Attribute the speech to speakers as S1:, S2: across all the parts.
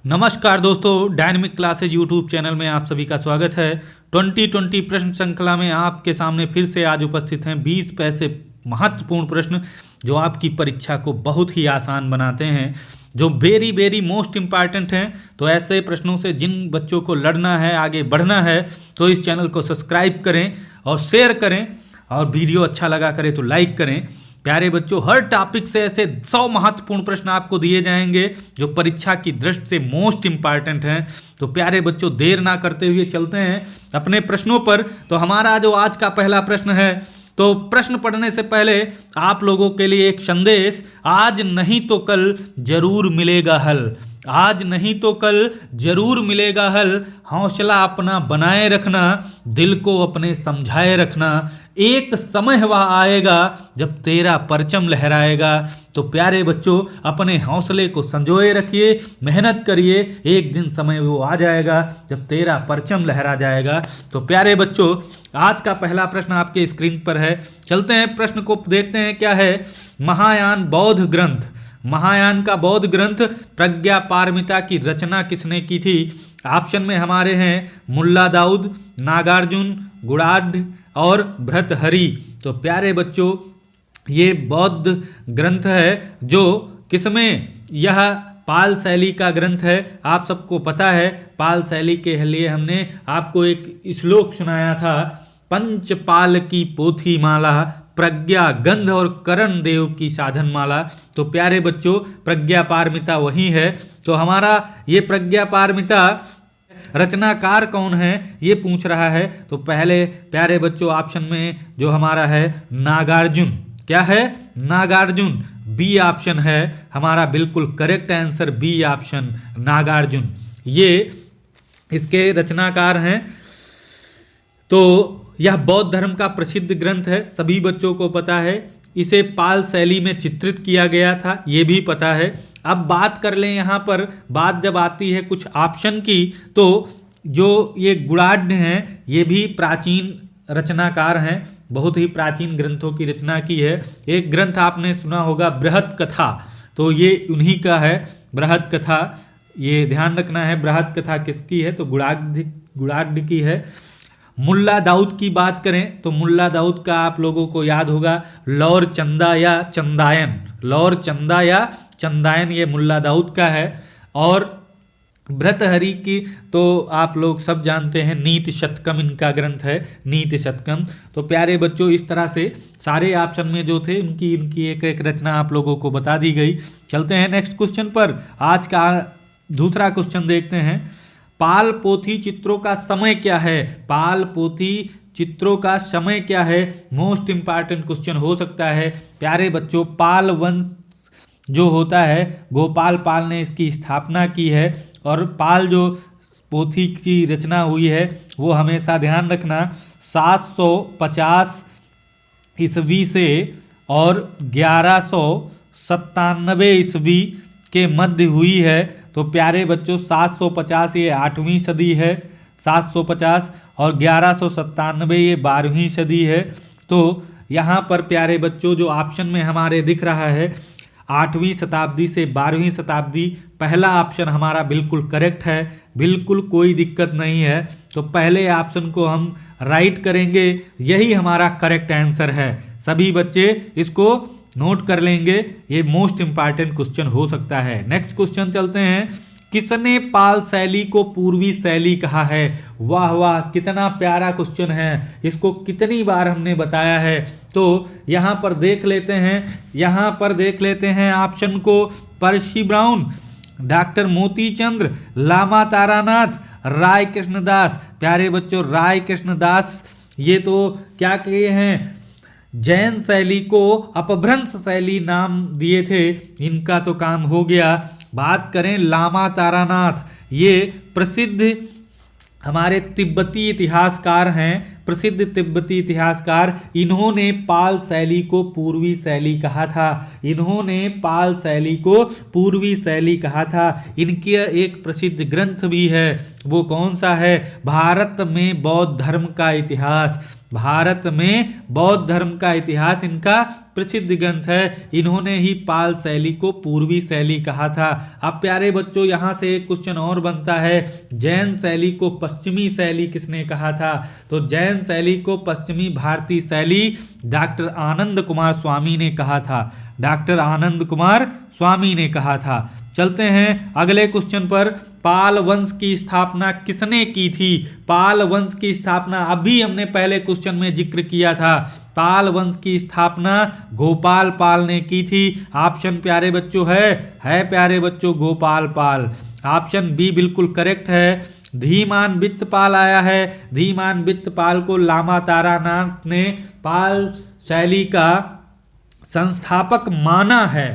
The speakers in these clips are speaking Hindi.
S1: नमस्कार दोस्तों, डायनेमिक क्लासेज यूट्यूब चैनल में आप सभी का स्वागत है। 2020 प्रश्न श्रृंखला में आपके सामने फिर से आज उपस्थित हैं 20 पैसे महत्वपूर्ण प्रश्न जो आपकी परीक्षा को बहुत ही आसान बनाते हैं, जो वेरी वेरी मोस्ट इम्पॉर्टेंट हैं। तो ऐसे प्रश्नों से जिन बच्चों को लड़ना है, आगे बढ़ना है, तो इस चैनल को सब्सक्राइब करें और शेयर करें, और वीडियो अच्छा लगा करे तो लाइक करें। प्यारे बच्चों, हर टॉपिक से ऐसे 100 महत्वपूर्ण प्रश्न आपको दिए जाएंगे जो परीक्षा की दृष्टि से मोस्ट इंपॉर्टेंट हैं। तो प्यारे बच्चों, देर ना करते हुए चलते हैं अपने प्रश्नों पर। तो हमारा जो आज का पहला प्रश्न है, तो प्रश्न पढ़ने से पहले आप लोगों के लिए एक संदेश। आज नहीं तो कल जरूर मिलेगा हल, आज नहीं तो कल जरूर मिलेगा हल। हौसला अपना बनाए रखना, दिल को अपने समझाए रखना। एक समय वह आएगा जब तेरा परचम लहराएगा। तो प्यारे बच्चों, अपने हौसले को संजोए रखिए, मेहनत करिए, एक दिन समय वो आ जाएगा जब तेरा परचम लहरा जाएगा। तो प्यारे बच्चों, आज का पहला प्रश्न आपके स्क्रीन पर है। चलते हैं प्रश्न को देखते हैं क्या है। महायान बौद्ध ग्रंथ, महायान का बौद्ध ग्रंथ प्रज्ञा पारमिता की रचना किसने की थी? ऑप्शन में हमारे हैं मुल्ला दाऊद, नागार्जुन, गुणाढ़ और भर्तृहरि। तो प्यारे बच्चों, ये बौद्ध ग्रंथ है जो किसमें, यह पाल शैली का ग्रंथ है। आप सबको पता है, पाल शैली के लिए हमने आपको एक श्लोक सुनाया था, पंचपाल की पोथी माला, प्रज्ञा गंध और करण देव की साधन माला। तो प्यारे बच्चों, प्रज्ञा पारमिता वही है। तो हमारा ये प्रज्ञा पारमिता रचनाकार कौन है ये पूछ रहा है। तो पहले प्यारे बच्चों, ऑप्शन में जो हमारा है नागार्जुन। क्या है? नागार्जुन। बी ऑप्शन है हमारा बिल्कुल correct answer, B option Nagarjun, ये इसके रचनाकार हैं। तो यह बौद्ध धर्म का प्रसिद्ध ग्रंथ है, सभी बच्चों को पता है। इसे पाल शैली में चित्रित किया गया था, ये भी पता है। अब बात कर लें यहाँ पर, बात जब आती है कुछ ऑप्शन की, तो जो ये गुणाढ़ हैं ये भी प्राचीन रचनाकार हैं, बहुत ही प्राचीन ग्रंथों की रचना की है। एक ग्रंथ आपने सुना होगा बृहत कथा, तो ये उन्हीं का है बृहत कथा। ये ध्यान रखना है, बृहत कथा किसकी है? तो गुणाढ़ की है। मुल्ला दाऊद की बात करें तो मुल्ला दाऊद का आप लोगों को याद होगा लौर चंदा या चंदायन, लौर चंदा या चंदायन, ये मुल्ला दाऊद का है। और भर्तृहरि की तो आप लोग सब जानते हैं, नीति शतकम इनका ग्रंथ है, नीति शतकम। तो प्यारे बच्चों, इस तरह से सारे ऑप्शन में जो थे उनकी एक एक रचना आप लोगों को बता दी गई। चलते हैं नेक्स्ट क्वेश्चन पर। आज का दूसरा क्वेश्चन देखते हैं। पाल पोथी चित्रों का समय क्या है? पाल पोथी चित्रों का समय क्या है? मोस्ट इंपॉर्टेंट क्वेश्चन हो सकता है। प्यारे बच्चों, पाल वंश जो होता है, गोपाल पाल ने इसकी स्थापना की है। और पाल जो पोथी की रचना हुई है वो हमेशा ध्यान रखना 750 ईस्वी से और 1197 ईस्वी के मध्य हुई है। तो प्यारे बच्चों, 750 ये 8वीं सदी है, 750, और 1197 ये 12वीं सदी है। तो यहाँ पर प्यारे बच्चों जो ऑप्शन में हमारे दिख रहा है 8वीं शताब्दी से 12वीं शताब्दी, पहला ऑप्शन हमारा बिल्कुल करेक्ट है, बिल्कुल कोई दिक्कत नहीं है। तो पहले ऑप्शन को हम राइट करेंगे, यही हमारा करेक्ट आंसर है। सभी बच्चे इसको नोट कर लेंगे, ये मोस्ट इंपॉर्टेंट क्वेश्चन हो सकता है। नेक्स्ट क्वेश्चन चलते हैं। किसने पाल शैली को पूर्वी शैली कहा है? वाह वाह, कितना प्यारा क्वेश्चन है, इसको कितनी बार हमने बताया है। तो यहाँ पर देख लेते हैं, यहाँ पर देख लेते हैं ऑप्शन को। पर्सी ब्राउन, डॉक्टर मोती चंद्र, लामा तारानाथ, राय कृष्णदास। प्यारे बच्चों, राय कृष्णदास ये तो क्या किए हैं, जैन शैली को अपभ्रंश शैली नाम दिए थे, इनका तो काम हो गया। बात करें लामा तारानाथ, ये प्रसिद्ध हमारे तिब्बती इतिहासकार हैं, प्रसिद्ध तिब्बती इतिहासकार, इन्होंने पाल शैली को पूर्वी शैली कहा था। इन्होंने पाल शैली को पूर्वी शैली कहा था। इनके एक प्रसिद्ध ग्रंथ भी है, वो कौन सा है? भारत में बौद्ध धर्म का इतिहास। भारत में बौद्ध धर्म का इतिहास इनका प्रसिद्ध ग्रंथ है। इन्होंने ही पाल शैली को पूर्वी शैली कहा था। अब प्यारे बच्चों यहां से एक क्वेश्चन और बनता है, जैन शैली को पश्चिमी शैली किसने कहा था? तो जैन शैली को पश्चिमी भारतीय शैली डॉक्टर आनंद कुमार स्वामी ने कहा था। डॉक्टर आनंद कुमार स्वामी ने कहा था। चलते हैं अगले क्वेश्चन पर। पाल वंश की स्थापना किसने की थी? पाल वंश की स्थापना अभी हमने पहले क्वेश्चन में जिक्र किया था। पाल वंश की स्थापना गोपाल पाल ने की थी। ऑप्शन प्यारे बच्चों है प्यारे बच्चों गोपाल पाल। ऑप्शन बी बिल्कुल करेक्ट है। धीमान वित्तपाल आया है। धीमान वित्तपाल को लामा तारानाथ ने पाल शैली का संस्थापक माना है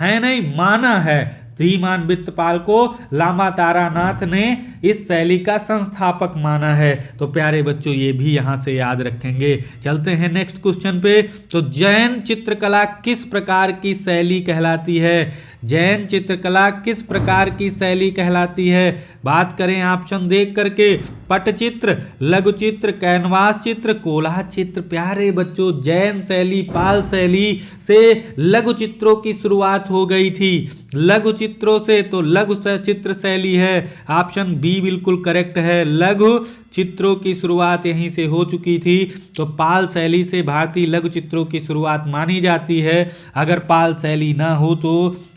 S1: नहीं, माना है। धीमान वित्तपाल को लामा तारानाथ ने इस शैली का संस्थापक माना है। तो प्यारे बच्चों ये भी यहां से याद रखेंगे। चलते हैं नेक्स्ट क्वेश्चन पे। तो जैन चित्रकला किस प्रकार की शैली कहलाती है? जैन चित्रकला किस प्रकार की शैली कहलाती है? बात करें ऑप्शन देख करके, पटचित्र, लघु चित्र, कैनवास चित्र, कोलाह चित्र। प्यारे बच्चों जैन शैली पाल शैली से लघु चित्रों की शुरुआत हो गई थी। लघु चित्रों से, तो लघु चित्र शैली है। ऑप्शन बी बिल्कुल करेक्ट है। लघु चित्रों की शुरुआत यहीं से हो चुकी थी। तो पाल शैली से भारतीय लघु चित्रों की शुरुआत मानी जाती है। अगर पाल शैली ना हो तो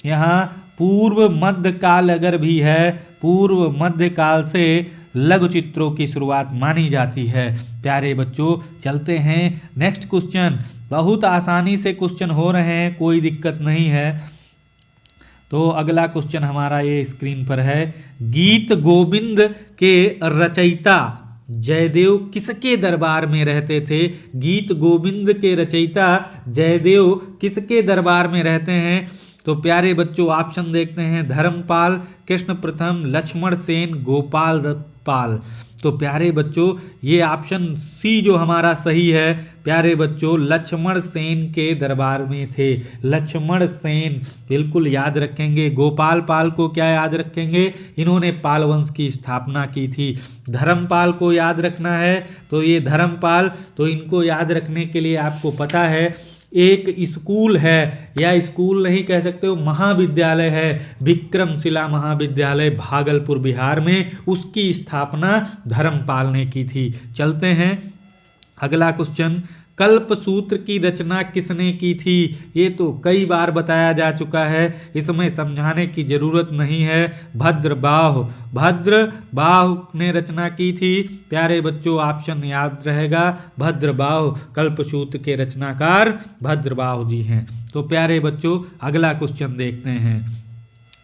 S1: यहाँ पूर्व मध्य काल अगर भी है, पूर्व मध्य काल से लघु चित्रों की शुरुआत मानी जाती है। प्यारे बच्चों चलते हैं नेक्स्ट क्वेश्चन। बहुत आसानी से क्वेश्चन हो रहे हैं, कोई दिक्कत नहीं है। तो अगला क्वेश्चन हमारा ये स्क्रीन पर है। गीत गोविंद के रचयिता जयदेव किसके दरबार में रहते थे? गीत गोविंद के रचयिता जयदेव किसके दरबार में रहते हैं? तो प्यारे बच्चों ऑप्शन देखते हैं, धर्मपाल, कृष्ण प्रथम, लक्ष्मण सेन, गोपाल पाल। तो प्यारे बच्चों ये ऑप्शन सी जो हमारा सही है, प्यारे बच्चों लक्ष्मण सेन के दरबार में थे। लक्ष्मण सेन बिल्कुल याद रखेंगे। गोपाल पाल को क्या याद रखेंगे? इन्होंने पाल वंश की स्थापना की थी। धर्मपाल को याद रखना है, तो ये धर्मपाल, तो इनको याद रखने के लिए आपको पता है एक स्कूल है, या स्कूल नहीं कह सकते हो, महाविद्यालय है, विक्रमशिला महाविद्यालय भागलपुर बिहार में, उसकी स्थापना धर्मपाल ने की थी। चलते हैं अगला क्वेश्चन। कल्पसूत्र की रचना किसने की थी? ये तो कई बार बताया जा चुका है, इसमें समझाने की जरूरत नहीं है। भद्रबाहु, भद्रबाहु ने रचना की थी। प्यारे बच्चों ऑप्शन याद रहेगा, भद्रबाहु, कल्पसूत्र के रचनाकार भद्रबाहु जी हैं। तो प्यारे बच्चों अगला क्वेश्चन देखते हैं।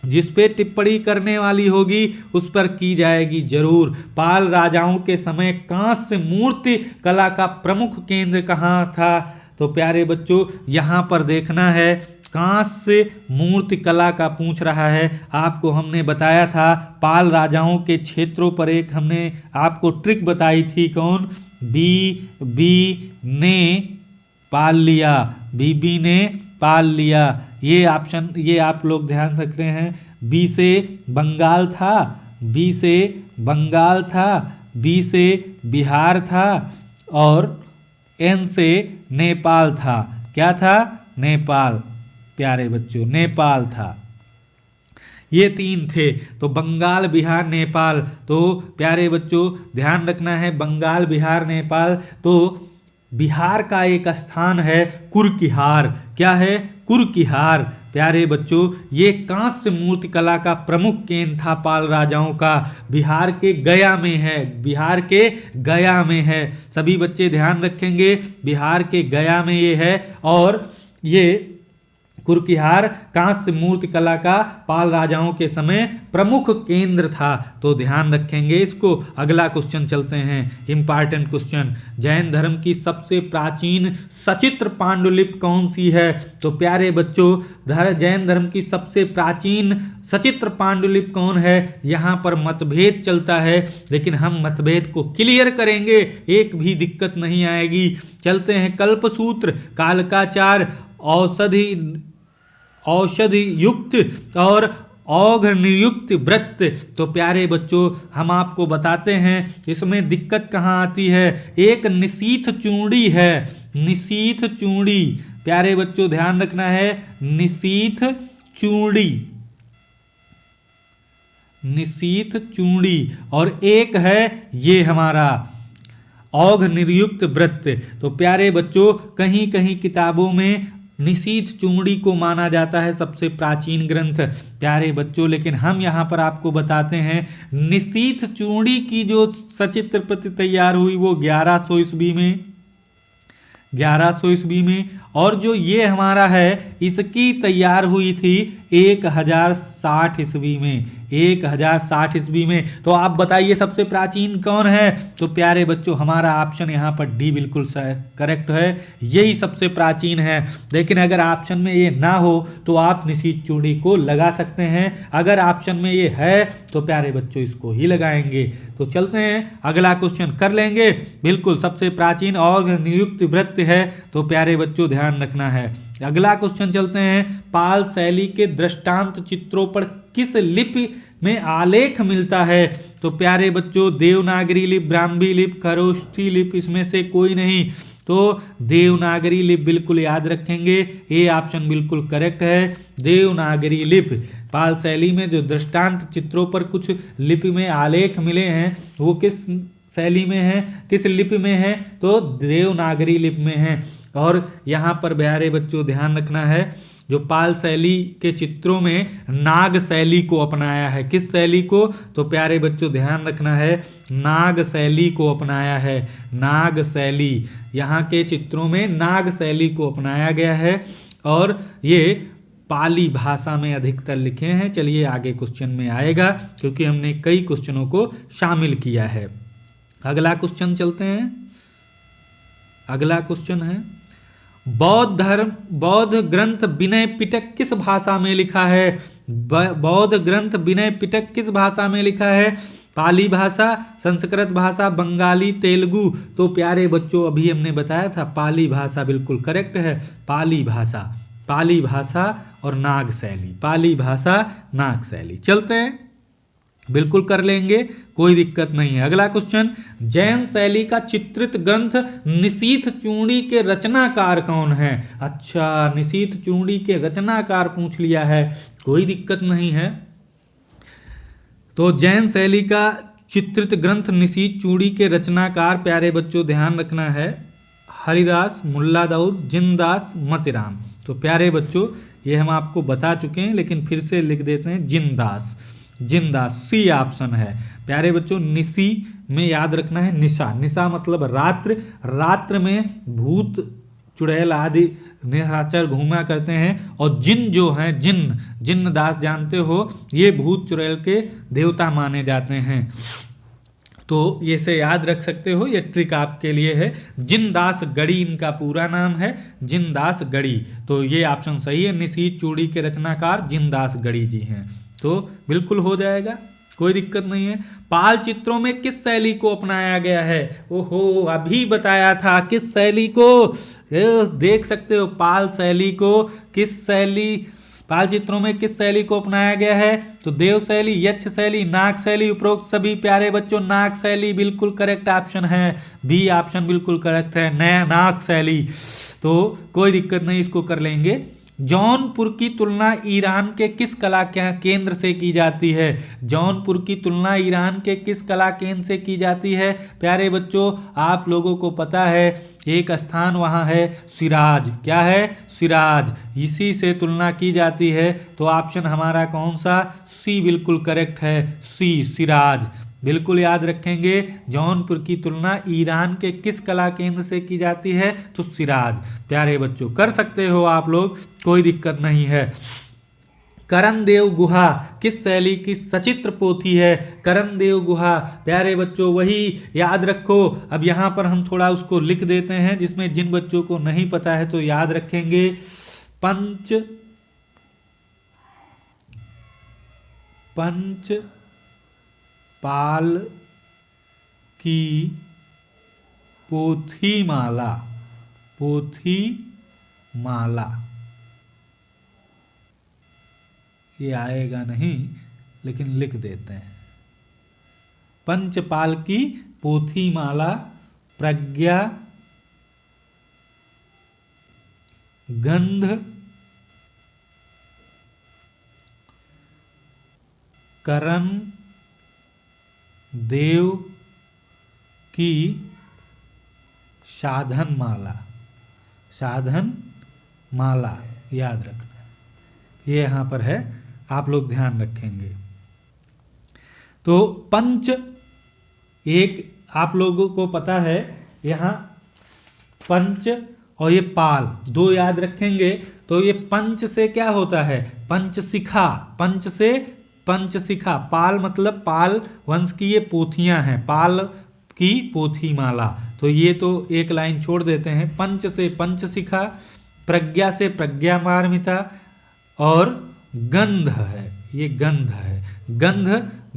S1: जिस पे टिप्पणी करने वाली होगी उस पर की जाएगी जरूर। पाल राजाओं के समय कांस्य मूर्ति कला का प्रमुख केंद्र कहाँ था? तो प्यारे बच्चों यहाँ पर देखना है, कांस्य मूर्ति कला का पूछ रहा है। आपको हमने बताया था पाल राजाओं के क्षेत्रों पर एक हमने आपको ट्रिक बताई थी, कौन? बी ने पाल लिया, बीबी ने पाल लिया। ये ऑप्शन ये आप लोग ध्यान सकते हैं। बी से बंगाल था, बी से बंगाल था, बी से बिहार था, और एन से नेपाल था। क्या था? नेपाल। प्यारे बच्चों नेपाल था। ये तीन थे, तो बंगाल, बिहार, नेपाल। तो प्यारे बच्चों ध्यान रखना है, बंगाल, बिहार, नेपाल। तो बिहार का एक स्थान है कुरकिहार। क्या है? कुरकिहार। प्यारे बच्चों ये कांस्य मूर्ति कला का प्रमुख केंद्र था पाल राजाओं का। बिहार के गया में है, बिहार के गया में है। सभी बच्चे ध्यान रखेंगे, बिहार के गया में ये है। और ये कुरकिहार कांस्य मूर्ति कला का पाल राजाओं के समय प्रमुख केंद्र था। तो ध्यान रखेंगे इसको। अगला क्वेश्चन चलते हैं, इंपॉर्टेंट क्वेश्चन। जैन धर्म की सबसे प्राचीन सचित्र पांडुलिपि कौन सी है? तो प्यारे बच्चों जैन धर्म की सबसे प्राचीन सचित्र पांडुलिपि कौन है, यहाँ पर मतभेद चलता है, लेकिन हम मतभेद को क्लियर करेंगे, एक भी दिक्कत नहीं आएगी। चलते हैं कल्पसूत्र, कालकाचार, औषधि युक्त और औघ नियुक्त व्रत। तो प्यारे बच्चों हम आपको बताते हैं इसमें दिक्कत कहाँ आती है। एक निशीथ चूड़ी है, निशीथ चूड़ी, प्यारे बच्चों ध्यान रखना है, निशीथ चूड़ी, निशीथ चूड़ी, और एक है ये हमारा औघ नियुक्त व्रत। तो प्यारे बच्चों कहीं कहीं किताबों में निशीथ चूड़ी को माना जाता है सबसे प्राचीन ग्रंथ, प्यारे बच्चों, लेकिन हम यहाँ पर आपको बताते हैं निशीथ चूड़ी की जो सचित्र प्रति तैयार हुई वो 1100 ईस्वी में, 1100 ईस्वी में, और जो ये हमारा है इसकी तैयार हुई थी 1060 ईस्वी में, 1060 ईस्वी में। तो आप बताइए सबसे प्राचीन कौन है। तो प्यारे बच्चों हमारा ऑप्शन यहाँ पर डी बिल्कुल करेक्ट है, यही सबसे प्राचीन है। लेकिन अगर ऑप्शन में ये ना हो तो आप निशीथ चूड़ी को लगा सकते हैं, अगर ऑप्शन में ये है तो प्यारे बच्चों इसको ही लगाएंगे। तो चलते हैं अगला क्वेश्चन कर लेंगे। बिल्कुल सबसे प्राचीन और नियुक्त व्रत है, तो प्यारे बच्चों ध्यान रखना है। अगला क्वेश्चन चलते हैं, पाल शैली के दृष्टांत चित्रों पर किस लिपि में आलेख मिलता है। तो प्यारे बच्चों देवनागरी लिपि, ब्राह्मी लिपि, खरोष्ठी लिपि, इसमें से कोई नहीं, तो देवनागरी लिपि बिल्कुल याद रखेंगे, ये ऑप्शन बिल्कुल करेक्ट है, देवनागरी लिपि। पाल शैली में जो दृष्टांत चित्रों पर कुछ लिपि में आलेख मिले हैं वो किस शैली में है, किस लिपि में है, तो देवनागरी लिपि में है। और यहाँ पर प्यारे बच्चों ध्यान रखना है जो पाल शैली के चित्रों में नाग शैली को अपनाया है, किस शैली को, तो प्यारे बच्चों ध्यान रखना है नाग शैली को अपनाया है, नाग शैली, यहाँ के चित्रों में नाग शैली को अपनाया गया है और ये पाली भाषा में अधिकतर लिखे हैं। चलिए आगे क्वेश्चन में आएगा क्योंकि हमने कई क्वेश्चनों को शामिल किया है। अगला क्वेश्चन चलते हैं। अगला क्वेश्चन है बौद्ध ग्रंथ विनय पिटक किस भाषा में लिखा है। बौद्ध ग्रंथ विनय पिटक किस भाषा में लिखा है, पाली भाषा, संस्कृत भाषा, बंगाली, तेलुगु। तो प्यारे बच्चों अभी हमने बताया था पाली भाषा बिल्कुल करेक्ट है, पाली भाषा, पाली भाषा और नाग शैली, पाली भाषा नाग शैली। चलते हैं बिल्कुल कर लेंगे, कोई दिक्कत नहीं है। अगला क्वेश्चन, जैन शैली का चित्रित ग्रंथ निशीथ चूड़ी के रचनाकार कौन है। अच्छा निशीथ चूड़ी के रचनाकार पूछ लिया है, कोई दिक्कत नहीं है। तो जैन शैली का चित्रित ग्रंथ निशीथ चूड़ी के रचनाकार प्यारे बच्चों ध्यान रखना है हरिदास, मुल्ला दाऊद, जिनदास, मतिराम। तो प्यारे बच्चों ये हम आपको बता चुके हैं लेकिन फिर से लिख देते हैं जिनदास, जिनदास, सी ऑप्शन है। प्यारे बच्चों निशी में याद रखना है निशा, निशा मतलब रात्र, रात्र में भूत चुड़ैल आदि निशाचर घूमा करते हैं, और जिन जो हैं जिन, जिन दास जानते हो ये भूत चुड़ैल के देवता माने जाते हैं। तो ये से याद रख सकते हो, ये ट्रिक आपके लिए है। जिनदास गढ़ी इनका पूरा नाम है, जिनदास गढ़ी। तो ये ऑप्शन सही है, निशीथ चूड़ी के रचनाकार जिनदास गढ़ी जी हैं। तो बिल्कुल हो जाएगा, कोई दिक्कत नहीं है। पाल चित्रों में किस शैली को अपनाया गया है। ओहो अभी बताया था किस शैली को, देख सकते हो पाल शैली को, किस शैली, पाल चित्रों में किस शैली को अपनाया गया है। तो देव शैली, यक्ष शैली, नाग शैली, उपरोक्त सभी प्यारे बच्चों नाग शैली बिल्कुल करेक्ट ऑप्शन है, बी ऑप्शन बिल्कुल करेक्ट है, नया नाग शैली। तो कोई दिक्कत नहीं, इसको कर लेंगे। जौनपुर की तुलना ईरान के किस कला केंद्र से की जाती है। जौनपुर की तुलना ईरान के किस कला केंद्र से की जाती है। प्यारे बच्चों आप लोगों को पता है एक स्थान वहाँ है सिराज, क्या है सिराज, इसी से तुलना की जाती है। तो ऑप्शन हमारा कौन सा, सी बिल्कुल करेक्ट है, सी सिराज। बिल्कुल याद रखेंगे जौनपुर की तुलना ईरान के किस कला केंद्र से की जाती है, तो सिराज। प्यारे बच्चों कर सकते हो आप लोग, कोई दिक्कत नहीं है। करणदेव गुहा किस शैली की सचित्र पोथी है। करणदेव गुहा प्यारे बच्चों वही याद रखो। अब यहाँ पर हम थोड़ा उसको लिख देते हैं जिसमें जिन बच्चों को नहीं पता है तो याद रखेंगे। पंचपाल की पोथीमाला, पोथीमाला, ये आएगा नहीं लेकिन लिख देते हैं। पंचपाल की पोथीमाला प्रज्ञा गंध करण देव की साधन माला, साधन माला याद रखना, ये यहाँ पर है, आप लोग ध्यान रखेंगे। तो पंच, एक आप लोगों को पता है यहाँ पंच और ये पाल दो याद रखेंगे। तो ये पंच से क्या होता है, पंचशिखा, पंच से पंचशिखा, पाल मतलब पाल वंश की ये पोथियां हैं, पाल की पोथीमाला। तो ये तो एक लाइन छोड़ देते हैं। पंच से पंचशिखा, प्रज्ञा से प्रज्ञा पारमिता, और गंध है, ये गंध है, गंध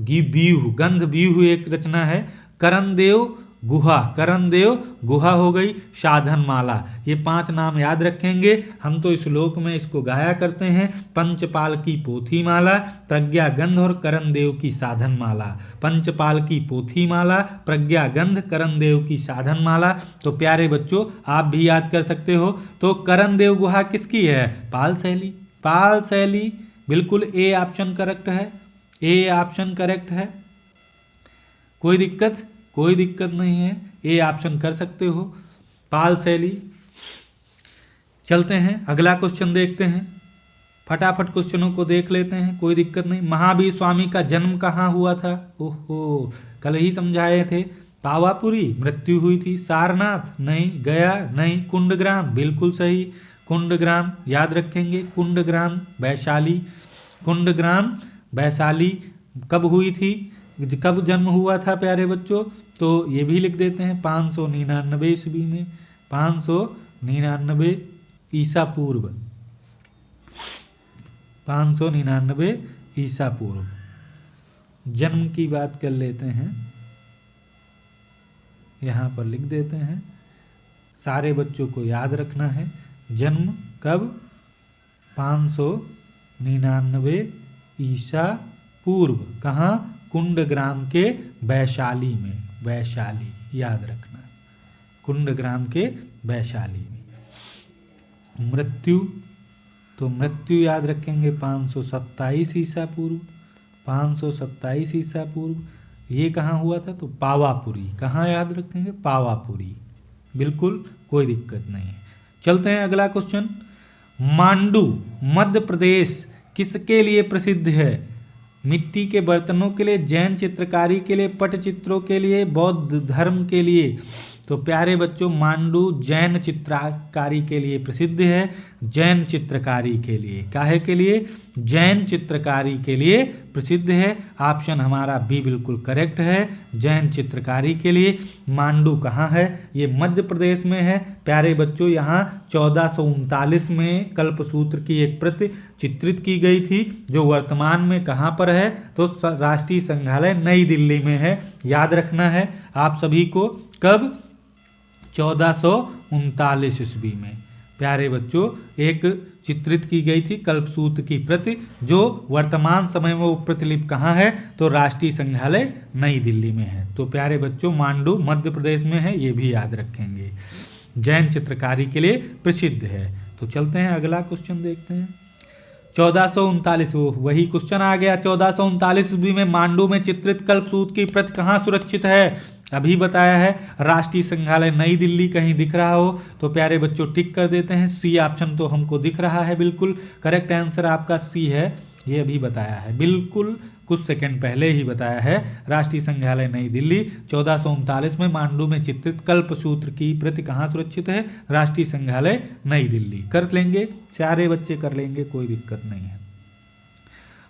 S1: व्यूह, गंध व्यूह एक रचना है। करणदेव गुहा, करणदेव गुहा हो गई। साधन माला, ये 5 नाम याद रखेंगे। हम तो श्लोक में इसको गाया करते हैं। पंचपाल की पोथी माला, प्रज्ञा गंध और करणदेव की साधन माला। पंचपाल की पोथी माला, प्रज्ञा गंध, करणदेव की साधन माला। तो प्यारे बच्चों आप भी याद कर सकते हो। तो करणदेव गुहा किसकी है, पाल शैली, पाल शैली बिल्कुल ए ऑप्शन करेक्ट है, ए ऑप्शन करेक्ट है। कोई दिक्कत, कोई दिक्कत नहीं है, ए ऑप्शन कर सकते हो, पाल शैली। चलते हैं अगला क्वेश्चन देखते हैं, फटाफट क्वेश्चनों को देख लेते हैं, कोई दिक्कत नहीं। महावीर स्वामी का जन्म कहाँ हुआ था, ओहो कल ही समझाए थे। पावापुरी मृत्यु हुई थी। सारनाथ नहीं, गया नहीं, कुंडग्राम बिल्कुल सही, कुंडग्राम याद रखेंगे, कुंडग्राम वैशाली, कुंडग्राम वैशाली कब हुई थी, कब जन्म हुआ था प्यारे बच्चों, तो ये भी लिख देते हैं 599 ईस्वी में, 599 ईसा पूर्व, 599 ईसा पूर्व जन्म की बात कर लेते हैं, यहाँ पर लिख देते हैं। सारे बच्चों को याद रखना है जन्म कब, 599 ईसा पूर्व, कहाँ, कुंडग्राम के वैशाली में, वैशाली याद रखना, कुंडग्राम के वैशाली में। मृत्यु, तो मृत्यु याद रखेंगे 527 ईसा पूर्व, 527 ईसा पूर्व। ये कहाँ हुआ था, तो पावापुरी, कहाँ याद रखेंगे, पावापुरी, बिल्कुल कोई दिक्कत नहीं है। चलते हैं अगला क्वेश्चन। मांडू मध्य प्रदेश किसके लिए प्रसिद्ध है, मिट्टी के बर्तनों के लिए, जैन चित्रकारी के लिए, पटचित्रों के लिए, बौद्ध धर्म के लिए। तो प्यारे बच्चों मांडू जैन चित्रकारी के लिए प्रसिद्ध है, जैन चित्रकारी के लिए, काहे के लिए, जैन चित्रकारी के लिए प्रसिद्ध है। ऑप्शन हमारा बी बिल्कुल करेक्ट है, जैन चित्रकारी के लिए। मांडू कहाँ है, ये मध्य प्रदेश में है प्यारे बच्चों। यहाँ 1439 में कल्पसूत्र की एक प्रति चित्रित की गई थी, जो वर्तमान में कहाँ पर है, तो राष्ट्रीय संग्रहालय नई दिल्ली में है, याद रखना है आप सभी को। कब, 1439 ईस्वी में प्यारे बच्चों एक चित्रित की गई थी कल्पसूत्र की प्रति, जो वर्तमान समय में वो प्रतिलिपि कहाँ है, तो राष्ट्रीय संग्रहालय नई दिल्ली में है। तो प्यारे बच्चों मांडू मध्य प्रदेश में है, ये भी याद रखेंगे, जैन चित्रकारी के लिए प्रसिद्ध है। तो चलते हैं अगला क्वेश्चन देखते हैं। 1439 वही क्वेश्चन आ गया। 1439 ईस्वी में मांडू में चित्रित कल्पसूत्र की प्रति कहाँ सुरक्षित है, अभी बताया है, राष्ट्रीय संग्रहालय नई दिल्ली। कहीं दिख रहा हो तो प्यारे बच्चों टिक कर देते हैं। सी ऑप्शन तो हमको दिख रहा है, बिल्कुल करेक्ट आंसर आपका सी है, ये अभी बताया है, बिल्कुल कुछ सेकंड पहले ही बताया है। राष्ट्रीय संग्रहालय नई दिल्ली 1439 में मांडू में चित्रित कल्पसूत्र की प्रति कहाँ सुरक्षित है, राष्ट्रीय संग्रहालय नई दिल्ली। कर लेंगे, सारे बच्चे कर लेंगे, कोई दिक्कत नहीं है।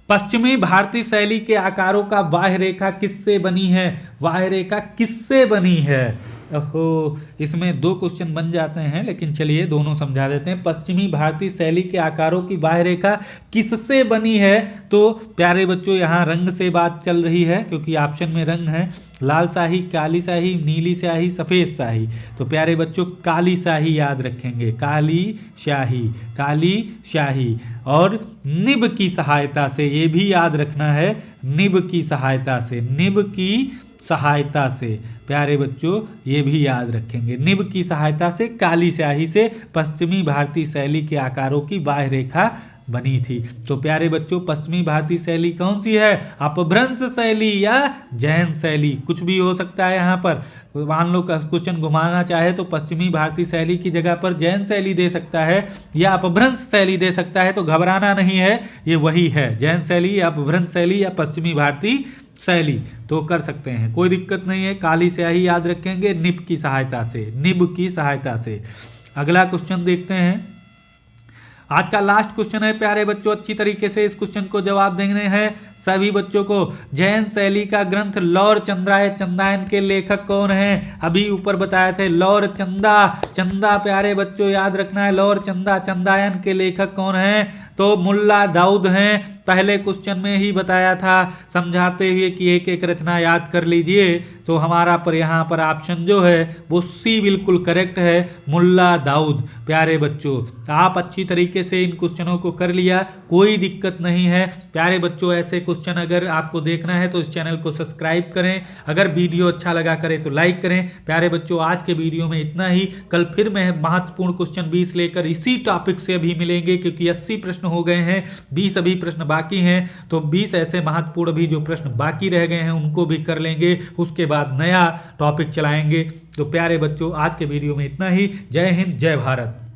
S1: पश्चिमी भारतीय शैली के आकारों का बाह्य रेखा किससे बनी है, बाह्य रेखा किससे बनी है, ओहो, इसमें 2 क्वेश्चन बन जाते हैं, लेकिन चलिए दोनों समझा देते हैं। पश्चिमी भारतीय शैली के आकारों की बाह्य रेखा किससे बनी है? तो प्यारे बच्चों यहाँ रंग से बात चल रही है, क्योंकि ऑप्शन में रंग है। लाल शाही, काली शाही, नीली शाही, सफ़ेद शाही। तो प्यारे बच्चों काली शाही याद रखेंगे, काली शाही, काली शाही। और निब की सहायता से, ये भी याद रखना है, निब की सहायता से, निब की सहायता से प्यारे बच्चों ये भी याद रखेंगे। निब की सहायता से काली स्याही से पश्चिमी भारतीय शैली के आकारों की बाह्य रेखा बनी थी। तो प्यारे बच्चों पश्चिमी भारतीय शैली कौन सी है? अपभ्रंश शैली या जैन शैली, कुछ भी हो सकता है। यहाँ पर मान लो क्वेश्चन घुमाना चाहे तो पश्चिमी भारतीय शैली की जगह पर जैन शैली दे सकता है या अपभ्रंश शैली दे सकता है, तो घबराना नहीं है, ये वही है, जैन शैली या अपभ्रंश शैली या पश्चिमी भारतीय शैली, तो कर सकते हैं, कोई दिक्कत नहीं है। काली स्याही याद रखेंगे निब की सहायता से, निब की सहायता से। अगला क्वेश्चन देखते हैं, आज का लास्ट क्वेश्चन है प्यारे बच्चों, अच्छी तरीके से इस क्वेश्चन को जवाब देने हैं सभी बच्चों को। जैन शैली का ग्रंथ लौर चंद्राय चंदायन के लेखक कौन हैं? अभी ऊपर बताए थे लौर चंदा, चंदा प्यारे बच्चों याद रखना है, लौर चंदा, चंदायन के लेखक कौन हैं? तो मुल्ला दाऊद हैं। पहले क्वेश्चन में ही बताया था समझाते हुए कि एक एक रचना याद कर लीजिए, तो हमारा पर यहाँ पर ऑप्शन जो है वो सी बिल्कुल करेक्ट है, मुल्ला दाऊद। प्यारे बच्चों आप अच्छी तरीके से इन क्वेश्चनों को कर लिया, कोई दिक्कत नहीं है। प्यारे बच्चों ऐसे क्वेश्चन अगर आपको देखना है तो इस चैनल को सब्सक्राइब करें, अगर वीडियो अच्छा लगा करे तो लाइक करें। प्यारे बच्चों आज के वीडियो में इतना ही, कल फिर मैं महत्वपूर्ण क्वेश्चन 20 लेकर इसी टॉपिक से अभी मिलेंगे, क्योंकि 80 प्रश्न हो गए हैं, 20 अभी प्रश्न बाकी हैं, तो 20 ऐसे महत्वपूर्ण भी जो प्रश्न बाकी रह गए हैं उनको भी कर लेंगे, उसके बाद नया टॉपिक चलाएंगे। तो प्यारे बच्चों आज के वीडियो में इतना ही। जय हिंद, जय भारत।